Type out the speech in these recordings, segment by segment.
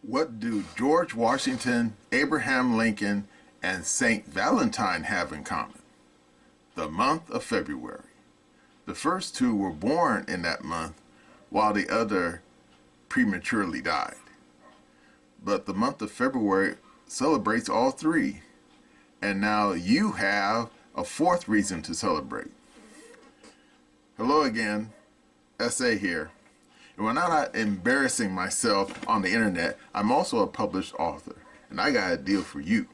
What do George Washington, Abraham Lincoln, and Saint Valentine have in common? The month of February. The first two were born in that month, while the other prematurely died. But the month of February celebrates all three, and now you have a fourth reason to celebrate. Hello again, SA here. And when I'm not embarrassing myself on the internet, I'm also a published author, and I got a deal for you.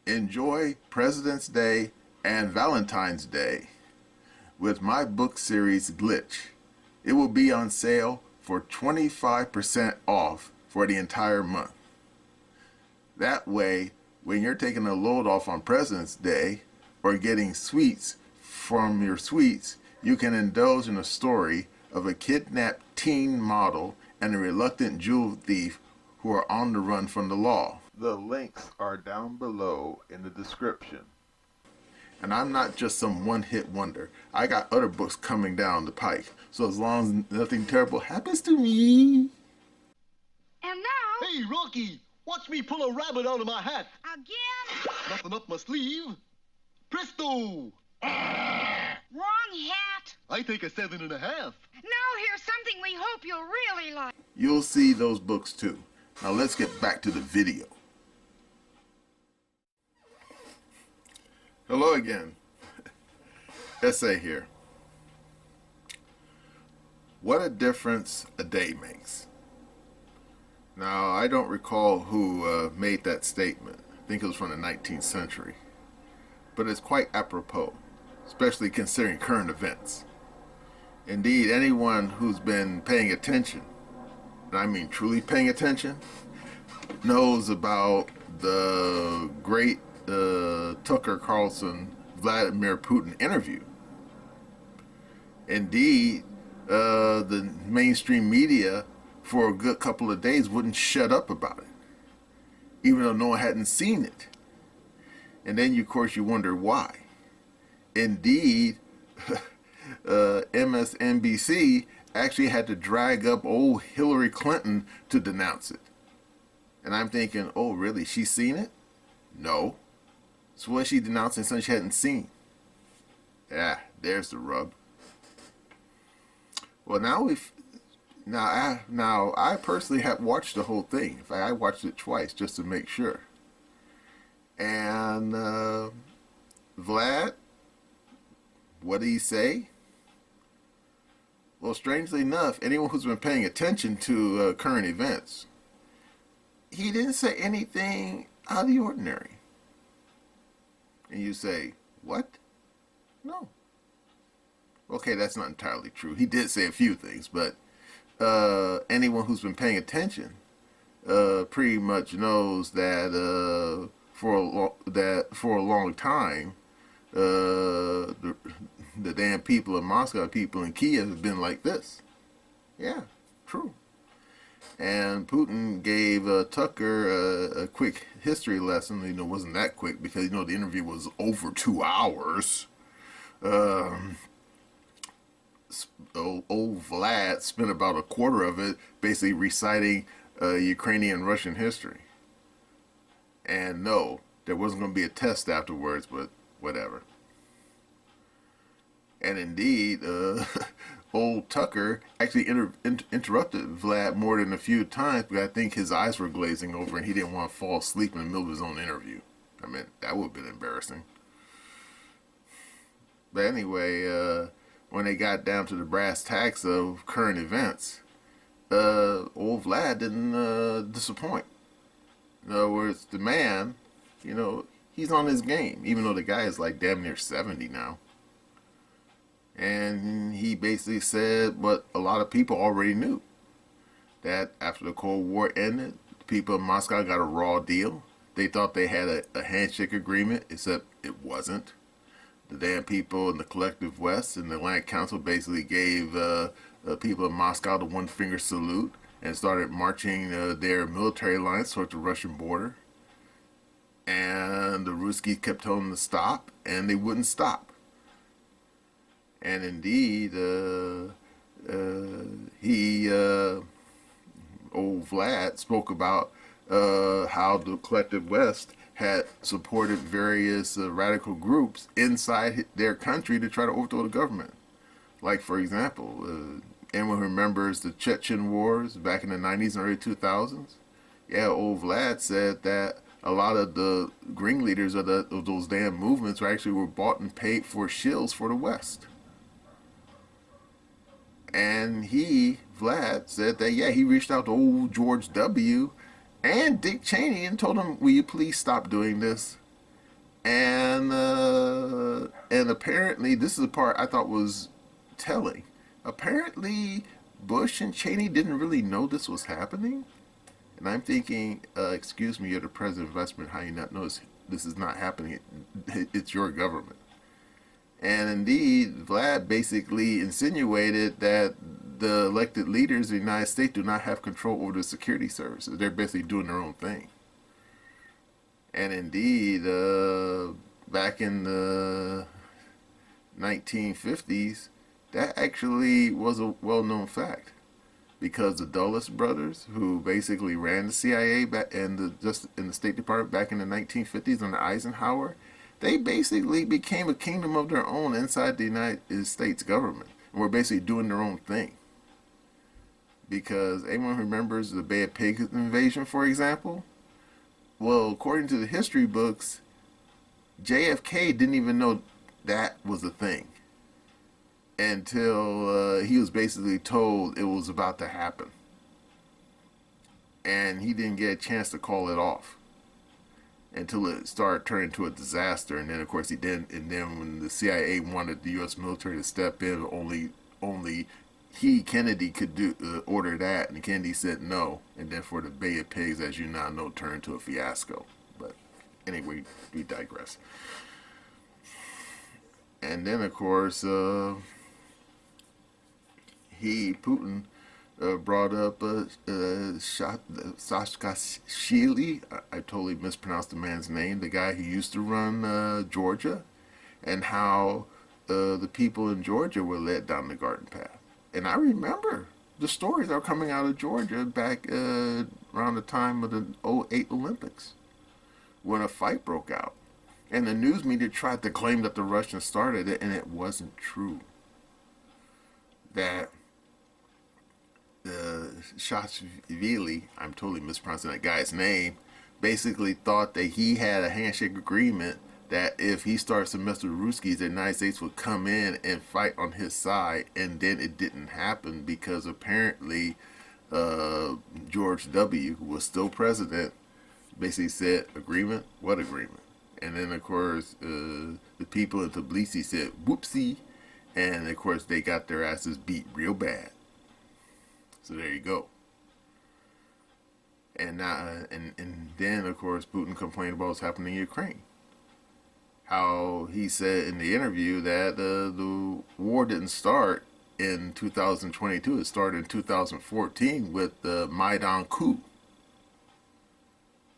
Enjoy President's Day and Valentine's Day with my book series Glitch. It will be on sale for 25% off for the entire month. That way, when you're taking a load off on President's Day or getting sweets from your sweets, you can indulge in a story of a kidnapped teen model and a reluctant jewel thief who are on the run from the law. The links are down below in the description. And I'm not just some one-hit wonder. I got other books coming down the pike. So as long as nothing terrible happens to me. And now... Hey, Rocky! Watch me pull a rabbit out of my hat! Again? Nothing up my sleeve. Presto! Wrong hat. I take a 7.5. Now here's something we hope you'll really like. You'll see those books too. Now let's get back to the video. Hello again. SA here. What a difference a day makes. Now, I don't recall who made that statement. I think it was from the 19th century. But it's quite apropos, especially considering current events. Indeed, anyone who's been paying attention, and I mean truly paying attention, knows about the great Tucker Carlson Vladimir Putin interview. Indeed, the mainstream media for a good couple of days wouldn't shut up about it, even though no one hadn't seen it. And then, of course, you wonder why. Indeed, MSNBC actually had to drag up old Hillary Clinton to denounce it. And I'm thinking, oh, really? She's seen it? No. So what is she denouncing something she hadn't seen? Yeah, there's the rub. Well, now I personally have watched the whole thing. In fact, I watched it twice just to make sure. And Vlad, what did he say? Well, strangely enough, anyone who's been paying attention to current events, he didn't say anything out of the ordinary. And you say, what? No. Okay, that's not entirely true. He did say a few things, but anyone who's been paying attention pretty much knows that for a long time, the damn people in Moscow, people in Kiev have been like this. Yeah, true. And Putin gave Tucker a quick history lesson. It wasn't that quick because the interview was over 2 hours. Old Vlad spent about a quarter of it basically reciting Ukrainian Russian history. And no, there wasn't going to be a test afterwards, but whatever. And indeed, old Tucker actually interrupted Vlad more than a few times because I think his eyes were glazing over and he didn't want to fall asleep in the middle of his own interview. I mean, that would have been embarrassing. But anyway, when they got down to the brass tacks of current events, old Vlad didn't disappoint. In other words, the man, he's on his game, even though the guy is like damn near 70 now. And he basically said what a lot of people already knew, that after the Cold War ended, the people in Moscow got a raw deal. They thought they had a handshake agreement, except it wasn't. The damn people in the collective West and the Atlantic Council basically gave people in Moscow the one-finger salute and started marching their military lines towards the Russian border. And the Ruskies kept telling them to stop, and they wouldn't stop. And indeed, he old Vlad spoke about how the collective West had supported various radical groups inside their country to try to overthrow the government. Like, for example, anyone who remembers the Chechen wars back in the 90s and early 2000s? Yeah, old Vlad said that a lot of the ringleaders of those damn movements were bought and paid for shills for the West. And Vlad, said that, yeah, he reached out to old George W. and Dick Cheney and told him, will you please stop doing this? And apparently, this is the part I thought was telling. Apparently, Bush and Cheney didn't really know this was happening. And I'm thinking, excuse me, you're the president of investment. How you not know this is not happening? It's your government. And indeed, Vlad basically insinuated that the elected leaders of the United States do not have control over the security services. They're basically doing their own thing. And indeed, back in the 1950s, that actually was a well-known fact. Because the Dulles brothers, who basically ran the CIA back and just in the State Department back in the 1950s under Eisenhower, they basically became a kingdom of their own inside the United States government, and were basically doing their own thing. Because anyone remembers the Bay of Pigs invasion, for example? Well, according to the history books, JFK didn't even know that was a thing until he was basically told it was about to happen. And he didn't get a chance to call it off until it started turning into a disaster. And then, of course, he didn't. And then when the CIA wanted the U.S. military to step in, only Kennedy, could order that. And Kennedy said no. And then for the Bay of Pigs, as you now know, turned into a fiasco. But anyway, we digress. And then, of course, Putin brought up Saakashvili. I totally mispronounced the man's name, the guy who used to run Georgia, and how the people in Georgia were led down the garden path. And I remember the stories that were coming out of Georgia back around the time of the '08 Olympics, when a fight broke out. And the news media tried to claim that the Russians started it, and it wasn't true. That Saakashvili, I'm totally mispronouncing that guy's name, basically thought that he had a handshake agreement that if he starts to mess with Ruskies, the United States would come in and fight on his side. And then it didn't happen because apparently George W., who was still president, basically said, agreement? What agreement? And then, of course, the people in Tbilisi said, whoopsie. And, of course, they got their asses beat real bad. So there you go. And then, of course, Putin complained about what's happening in Ukraine. How he said in the interview that the war didn't start in 2022. It started in 2014 with the Maidan coup.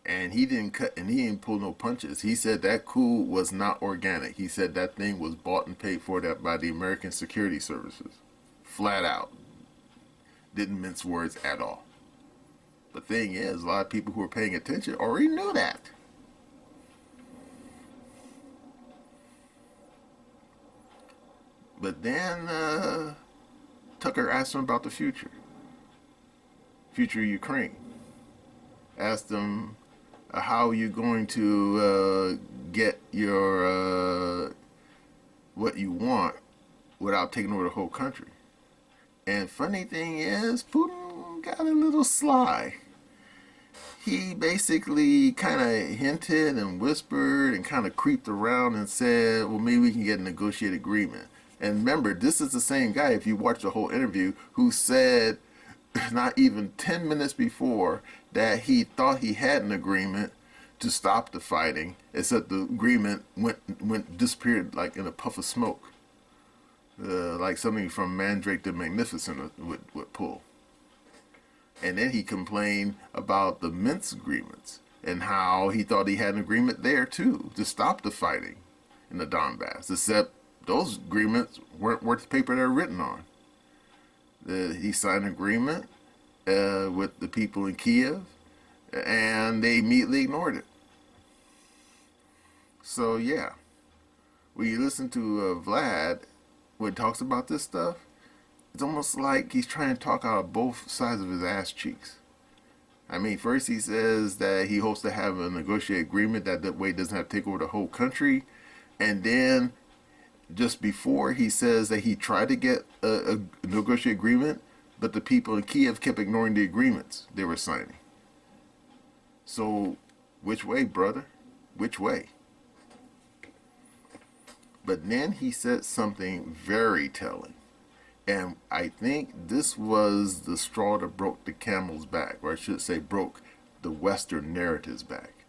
And he didn't pull no punches. He said that coup was not organic. He said that thing was bought and paid for by the American security services. Flat out. Didn't mince words at all. The thing is, a lot of people who were paying attention already knew that. But then Tucker asked him about the future of Ukraine. Asked him, how are you going to get your what you want without taking over the whole country? And funny thing is, Putin got a little sly. He basically kind of hinted and whispered and kind of creeped around and said, well, maybe we can get a negotiated agreement. And remember, this is the same guy, if you watch the whole interview, who said not even 10 minutes before that he thought he had an agreement to stop the fighting, except the agreement disappeared like in a puff of smoke. Like something from Mandrake the Magnificent would pull. And then he complained about the Minsk agreements and how he thought he had an agreement there too to stop the fighting in the Donbass, except those agreements weren't worth the paper they're written on. He signed an agreement with the people in Kiev, and they immediately ignored it. So yeah, when you listen to Vlad when he talks about this stuff, it's almost like he's trying to talk out of both sides of his ass cheeks. I mean, first he says that he hopes to have a negotiated agreement that way doesn't have to take over the whole country, and then just before he says that he tried to get a negotiated agreement, but the people in Kiev kept ignoring the agreements they were signing. So, which way, brother? Which way? But then he said something very telling. And I think this was the straw that broke the camel's back, or I should say broke the Western narrative's back.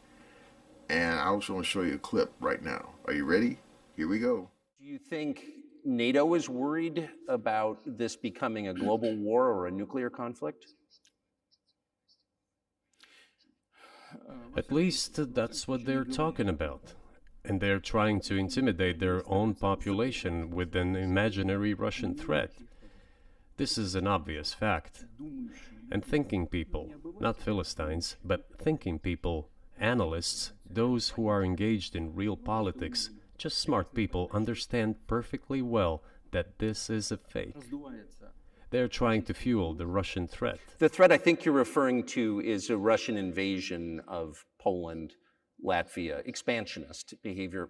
And I was going to show you a clip right now. Are you ready? Here we go. Do you think NATO is worried about this becoming a global war or a nuclear conflict? At least that's what they're talking about. And they're trying to intimidate their own population with an imaginary Russian threat. This is an obvious fact. And thinking people, not Philistines, but thinking people, analysts, those who are engaged in real politics, just smart people, understand perfectly well that this is a fake. They're trying to fuel the Russian threat. The threat I think you're referring to is a Russian invasion of Poland, Latvia, expansionist behavior.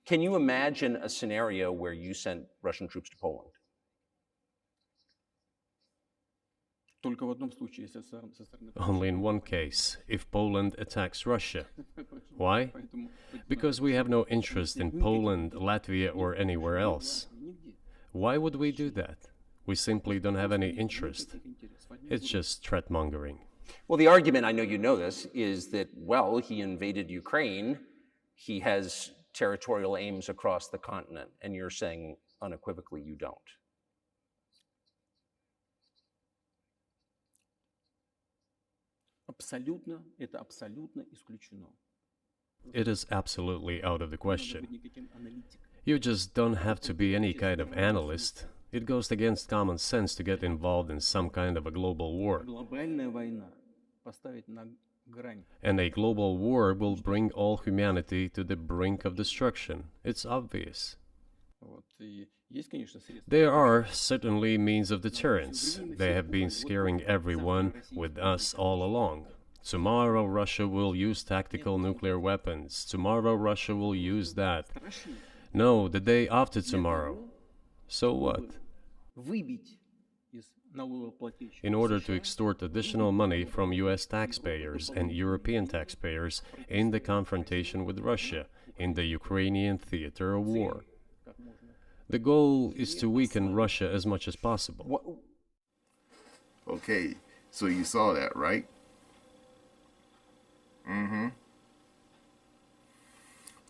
Can you imagine a scenario where you sent Russian troops to Poland? Only in one case, if Poland attacks Russia. Why? Because we have no interest in Poland, Latvia, or anywhere else. Why would we do that? We simply don't have any interest. It's just threat-mongering. Well, the argument, I know you know this, is that, well, he invaded Ukraine, he has territorial aims across the continent, and you're saying unequivocally you don't. It is absolutely out of the question. You just don't have to be any kind of analyst. It goes against common sense to get involved in some kind of a global war. And a global war will bring all humanity to the brink of destruction. It's obvious. There are certainly means of deterrence. They have been scaring everyone with us all along. Tomorrow Russia will use tactical nuclear weapons. Tomorrow Russia will use that. No, the day after tomorrow. So what? In order to extort additional money from US taxpayers and European taxpayers in the confrontation with Russia in the Ukrainian theater of war. The goal is to weaken Russia as much as possible. Okay, so you saw that, right? And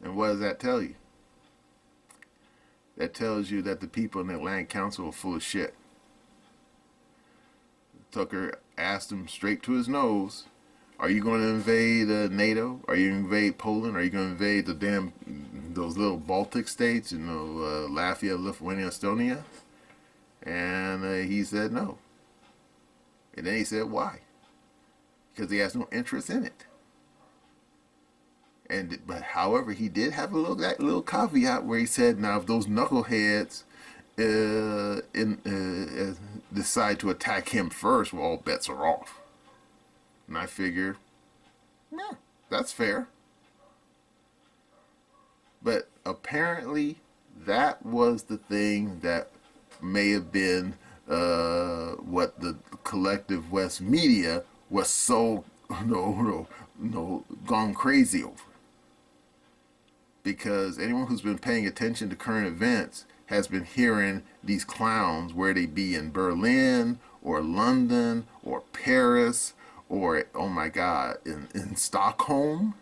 what does that tell you? That tells you that the people in the Atlantic Council are full of shit. Tucker asked him straight to his nose, are you going to invade NATO? Are you going to invade Poland? Are you going to invade those little Baltic states, Latvia, Lithuania, Estonia? And he said no. And then he said why? Because he has no interest in it. But however, he did have that little caveat where he said, now if those knuckleheads decide to attack him first, well, all bets are off. And I figure, yeah, that's fair. But apparently, that was the thing that may have been what the collective West media was so gone crazy over. Because anyone who's been paying attention to current events has been hearing these clowns, where they be in Berlin or London or Paris or, oh my God, in Stockholm,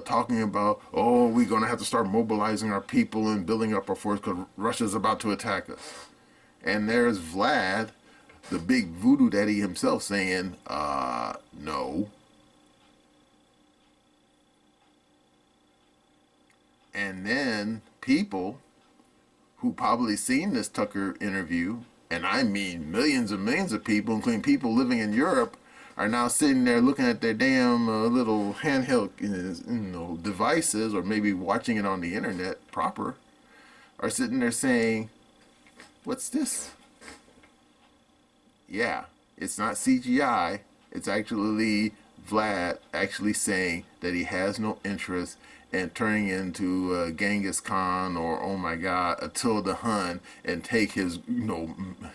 talking about, oh, we're going to have to start mobilizing our people and building up our force because Russia's about to attack us. And there's Vlad, the big voodoo daddy himself, saying, no. And then people who probably seen this Tucker interview and I mean millions and millions of people, including people living in Europe, are now sitting there looking at their damn little handheld devices, or maybe watching it on the internet proper, are sitting there saying, what's this? Yeah, it's not CGI. It's actually Vlad actually saying that he has no interest in turning into Genghis Khan or, oh my God, Attila the Hun, and take his,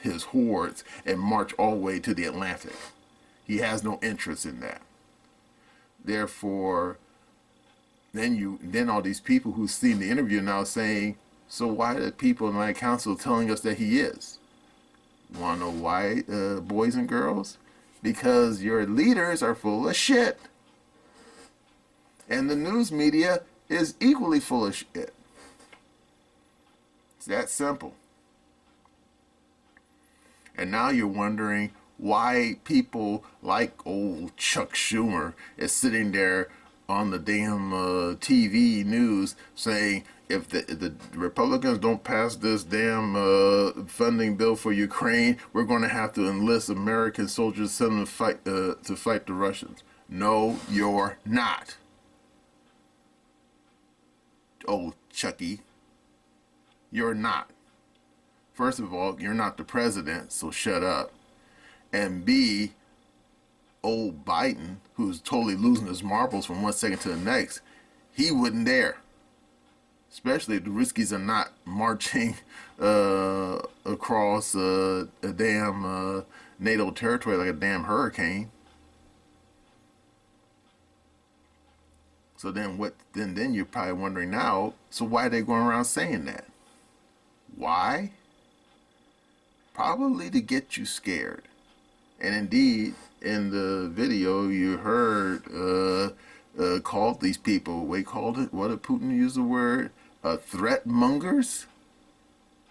his hordes and march all the way to the Atlantic. He has no interest in that. Therefore, then all these people who've seen the interview now saying, so why are the people in my council telling us that he is? Want to know why, boys and girls? Because your leaders are full of shit. And the news media is equally full of shit. It's that simple. And now you're wondering why people like old Chuck Schumer is sitting there on the damn TV news saying, if the Republicans don't pass this damn funding bill for Ukraine, we're going to have to enlist American soldiers, send them to fight the Russians. No, you're not. Oh, Chucky, you're not. First of all, you're not the president, so shut up. And B, old Biden, who's totally losing his marbles from one second to the next, he wouldn't dare. Especially if the Ruskies are not marching across a damn NATO territory like a damn hurricane. So then what? Then you're probably wondering now, so why are they going around saying that? Why? Probably to get you scared. And indeed, in the video, you heard called these people, what did Putin use the word? Threat mongers?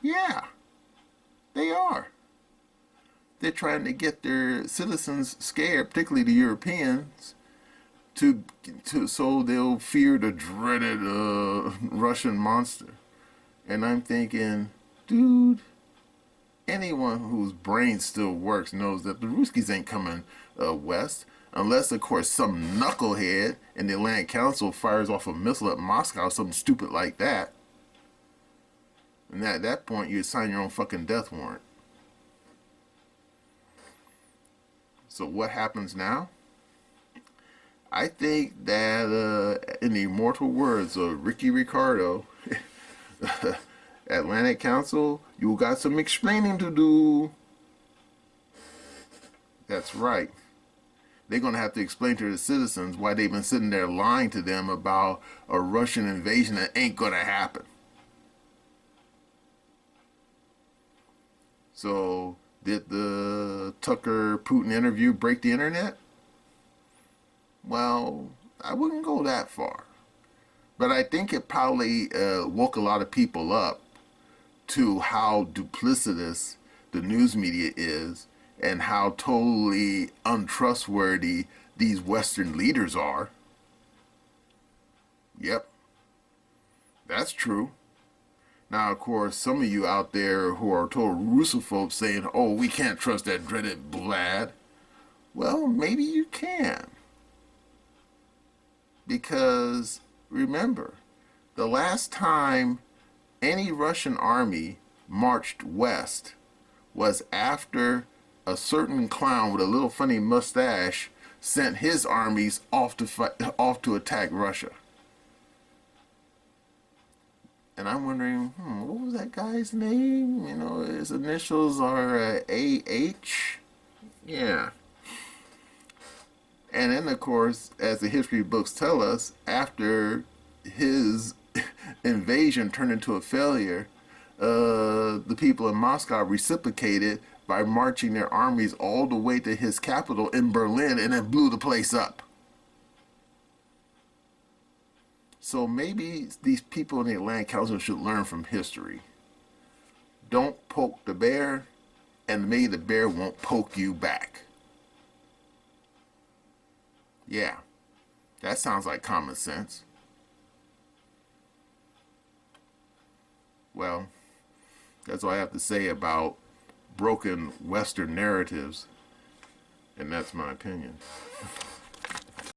Yeah, they are. They're trying to get their citizens scared, particularly the Europeans, so they'll fear the dreaded Russian monster. And I'm thinking, dude, anyone whose brain still works knows that the Ruskies ain't coming west, unless, of course, some knucklehead in the Atlantic Council fires off a missile at Moscow, something stupid like that. And at that point, you sign your own fucking death warrant. So what happens now? I think that, in the immortal words of Ricky Ricardo, Atlantic Council, you got some explaining to do. That's right. They're going to have to explain to the citizens why they've been sitting there lying to them about a Russian invasion that ain't going to happen. So, did the Tucker Putin interview break the internet? Well, I wouldn't go that far. But I think it probably woke a lot of people up to how duplicitous the news media is and how totally untrustworthy these Western leaders are. Yep, that's true. Now, of course, some of you out there who are total Russophobes saying, oh, we can't trust that dreaded Vlad. Well, maybe you can. Because, remember, the last time any Russian army marched west was after a certain clown with a little funny mustache sent his armies off to attack Russia. And I'm wondering, what was that guy's name? You know, his initials are AH. Yeah. And then, of course, as the history books tell us, after his invasion turned into a failure, the people in Moscow reciprocated by marching their armies all the way to his capital in Berlin and then blew the place up. So maybe these people in the Atlantic Council should learn from history. Don't poke the bear, and maybe the bear won't poke you back. Yeah, that sounds like common sense. Well, that's all I have to say about broken Western narratives, and that's my opinion.